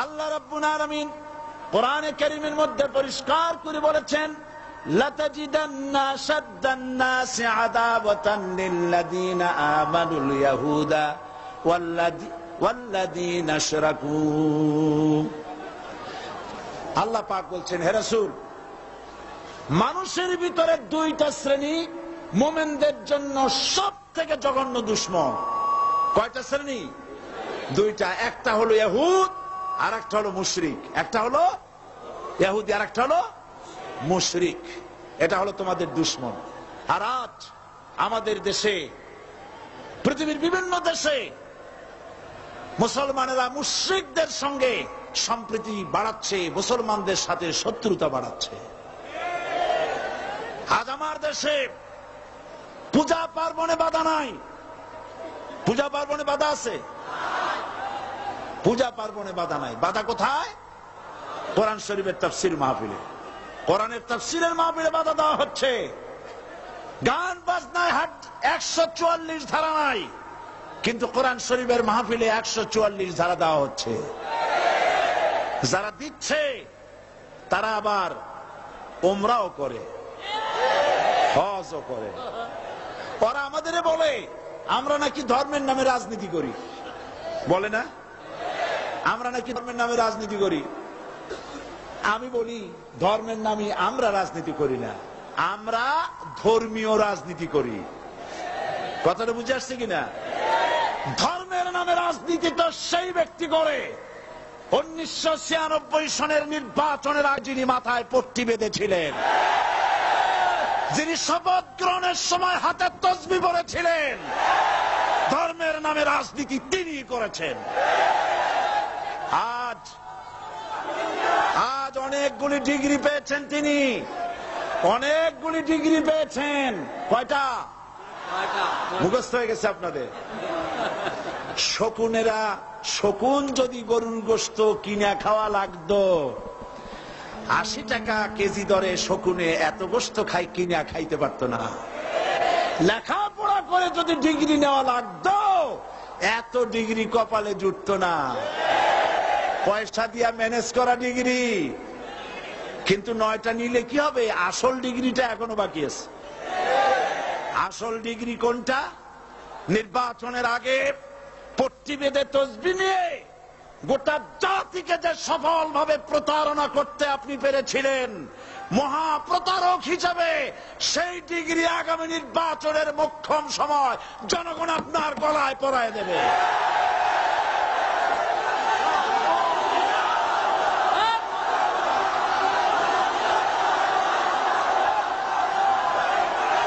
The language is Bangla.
আল্লাহ রাব্বুল আলামিন কোরআনে কারীমের মধ্যে পরিষ্কার করে বলেছেন, লাতাজিদান্না আশাদ্দান নাসি আদাওয়াতান লিল্লাযীনা আমানুল ইয়াহুদা ওয়াল্লাযীনা আশরাকু। আল্লাহ পাক বলছেন, হে রাসূল, মানুষের ভিতরে দুইটা শ্রেণী মুমিনদের জন্য সবথেকে জঘন্য দুশমন। কয়টা শ্রেণী? দুইটা। একটা হলো ইহুদ আর একটা হলো মুশরিক। একটা হলো ইহুদি আর একটা হলো মুশরিক। এটা হলো তোমাদের দুশমন। আর আজ আমাদের দেশে, পৃথিবীর বিভিন্ন দেশে মুসলমানেরা মুশরিকদের সঙ্গে সম্প্রীতি বাড়াচ্ছে, মুসলমানদের সাথে শত্রুতা বাড়াচ্ছে। আজ আমার দেশে পূজা পার্বণে বাধা নাই। পূজা পার্বণে বাধা আছে? পূজা পার্বণে বাধা নাই। বাধা কোথায়? কোরআন শরীফের তাফসীর মাহফিলে। কোরআনের তাফসীরের মাহফিলে বাধা দেওয়া হচ্ছে। গান বাজনায় 144 ধারা নাই, কিন্তু কোরআন শরীফের মাহফিলে 144 ধারা দেওয়া হচ্ছে। যারা দিচ্ছে তারা আবার উমরাও করে, হজও করে। ওরা আমাদের বলে আমরা নাকি ধর্মের নামে রাজনীতি করি। বলে না? আমরা নাকি ধর্মের নামে রাজনীতি করি। আমি বলি, ধর্মের নামে আমরা রাজনীতি করি না, আমরা ধর্মীয় রাজনীতি করি। কথাটা বুঝে আসছে কিনা? ধর্মের নামে রাজনীতি তো সেই ব্যক্তি করে 1996 সনের নির্বাচনের আগে যিনি মাথায় পট্টি বেঁধেছিলেন, যিনি শপথ গ্রহণের সময় হাতে তসবিহ পড়েছিলেন। ধর্মের নামে রাজনীতি তিনি করেছেন। আজ অনেকগুলি ডিগ্রি পেয়েছেন তিনি, অনেকগুলি ডিগ্রি পেয়েছেন। কয়টা? মুখস্থ হয়ে গেছে আপনাদের। শকুনেরা, শকুন যদি গরুর গোশত কিনে খাওয়া লাগতো, 80 টাকা কেজি দরে শকুনে এত গোশত কিনে খাইতে পারতো না। লেখাপড়া করে যদি ডিগ্রি নেওয়া লাগতো, এত ডিগ্রি কপালে জুটতো না। পয়সা দিয়া ম্যানেজ করা ডিগ্রি। কিন্তু 9টা নিলে কি হবে? আসল ডিগ্রিটা এখনো বাকি আছে। আসল ডিগ্রি কোনটা? নির্বাচনের আগে পট্টি বেঁধে তসবিহ নিয়ে গোটা জাতিকে যে সফলভাবে প্রতারণা করতে আপনি পেরেছিলেন, মহা প্রতারক হিসাবে সেই ডিগ্রি আগামী নির্বাচনের মোক্ষম সময় জনগণ আপনার গলায় পরায় দেবে।